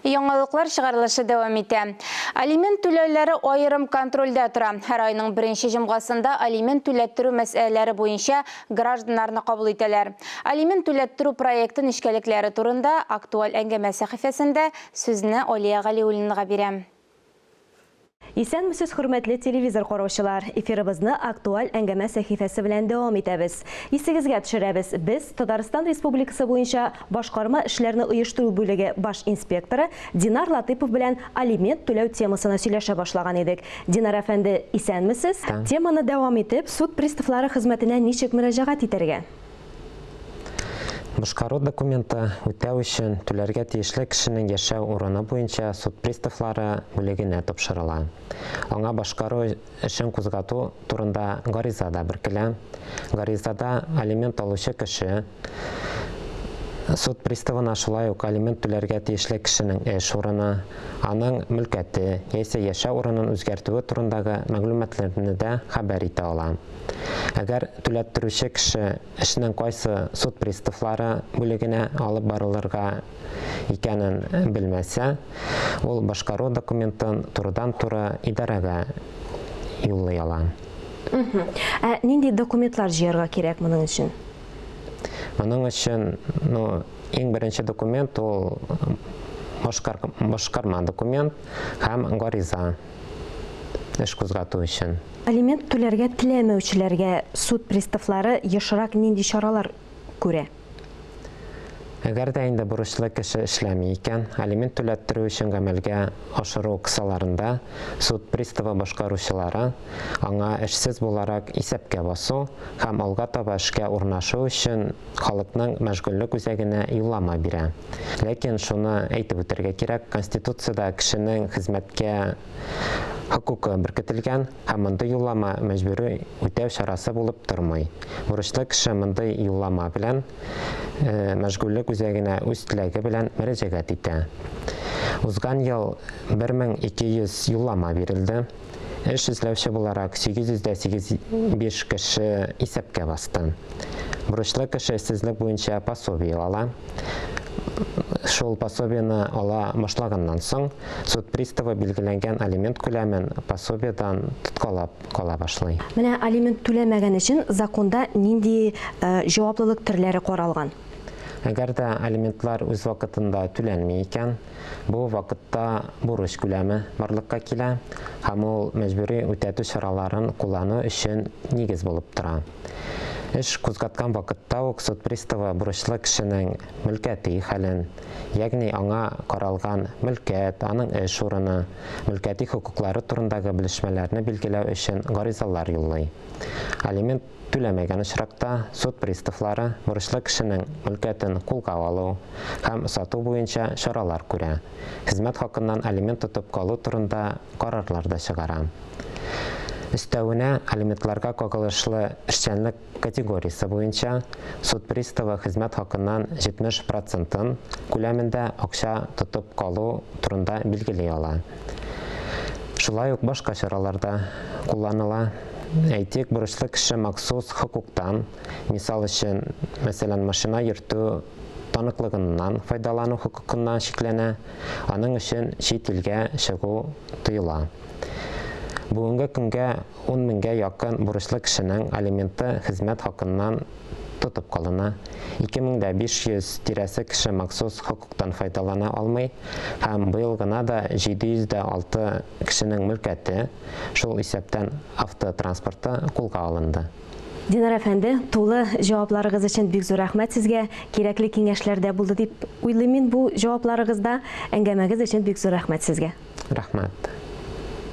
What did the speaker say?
Яңалыклар чыгарылышы дәвам итә. Алимент түләүләре айрым контрольдә тора. Һәр айның беренче җомгасында алимент түләттерү мәсьәләләре буенча гражданнарны кабул итәләр. Алимент түләттерү проектын эшкәлекләре турында актуаль әңгәмә сәхифәсендә сүзне Алия Галиуллинага бирәм. Исәнмесез, хөрмәтле телевизор караучылар, эфирыбызны актуаль әңгәмә сәхифәсе белән дәвам итәбез. Исегезгә төшерәбез, без Татарстан Республикасы буенча башкарма эшләрне оештыру бүлеге баш инспекторы Динар Латыпов белән алимент түләү темасына сөйләшә башлаган идек. Динар әфәнде, исәнмесез? Теманы дәвам итеп, суд приставлары хезмәтенә ничек мөрәҗәгать итәргә? Башкару документы үтәү өчен түләргә тиешле кешенең яшәү урыны буенча суд приставлары бүлегенә тапшырыла. Аңа башкару эшен кузгату турында гаризада беркелә. Гаризада алимент алучы кеше суд приставына шулай ук алимент түләргә тиешле кешенең эш урыны, аның мөлкәте яисә яшәү урынын үзгәртүе турындагы мәгълүматларны да хәбәр итә ала. Әгәр түләттерүче кеше эшнең кайсы суд приставлары бүлегенә алып барылырга икәнен белмәсә, ул башкару документын турыдан-туры идарәгә юллый ала. Нинди документлар җыярга кирәк моның өчен? Моның өчен иң беренче документ ул башкарма документ һәм гариза эш кузгату өчен. Алимент түләргә теләмәүчеләргә суд приставлары ешрак нинди чаралар күрә? Әгәр дә инде бурычлы кеше эшләми икән, алимент түләттерү өчен гамәлгә ашыру кысаларында суд приставы башкаручылары аңа эшсез буларак исәпкә басу һәм алга таба эшкә урнашу өчен халыкның мәшгульлек үзәгенә юллама бирә. Ләкин шуны әйтеп үтәргә кирәк, Конституциядә кешенең хезмәткә хокукы беркетелгән һәм мондый юллама мәҗбүри үтәү чарасы булып тормый. Бурычлы кеше мондый юллама белән мәшгульлек үзәгенә үз теләге белән мөрәҗәгать итә. Узган ел 1200 юллама бирелде. Эш эзләүче буларак 885 кеше исәпкә басты. Бурычлы кеше эшсезлек буенча пособие ала. Шул пособияны ала башлаганнан соң, суд приставы билгеләнгән алимент күләмен пособиедан тоткалап кала башлый. Менә алимент түләмәгән өчен законда нинди җаваплылык төрләре каралган? Әгәр дә алиментлар үз вакытында түләнми икән, бу вакытта бурыч күләме барлыкка килә һәм ул мәҗбүри үтәтү чараларын куллану өчен нигез булып тора. Эш кузгаткан вакытта ук суд приставы бурычлы кешенең мөлкәти хәлен, ягъни аңа каралган мөлкәт, аның эш урыны, мөлкәти хокуклары турындагы белешмәләрне билгеләү өчен гаризалар юллый. Алимент түләмәгән очракта суд приставлары бурычлы кешенең мөлкәтен кулга алу һәм сату буенча чаралар күрә. Хезмәт хакыннан алимент тотып калу турында карарлар да чыгара. Өстәвенә, алиментларга кагылышлы эшчәнлек категориясе буенча суд приставы хезмәт хакыннан 70%-ын күләмендә акча тотып калу турында билгели ала. Шулай ук башка чараларда кулланыла. Әйтик, бурычлы кеше махсус хокуктан, мисал өчен, мәсәлән, машина йөртү таныклыгыннан файдалану хокукыннан шикләнә, аның өчен чит илгә чыгу тыела. Бүгенге көнгә 10 меңгә якын бурычлы кешенең алименты хезмәт хакыннан тотып калына. 2500 тирәсе кеше махсус хокуктан файдалана алмый һәм быел гына да 706 кешенең мөлкәте, шул исәптән автотранспорты кулга алынды. Динар әфәнде, тулы җавапларыгыз өчен бик зур рәхмәт сезгә. Кирәкле киңәшләр дә булды дип уйлыйм мин бу җавапларыгызда. Әңгәмәгез өчен бик зур рәхмәт сезгә. Рәхмәт.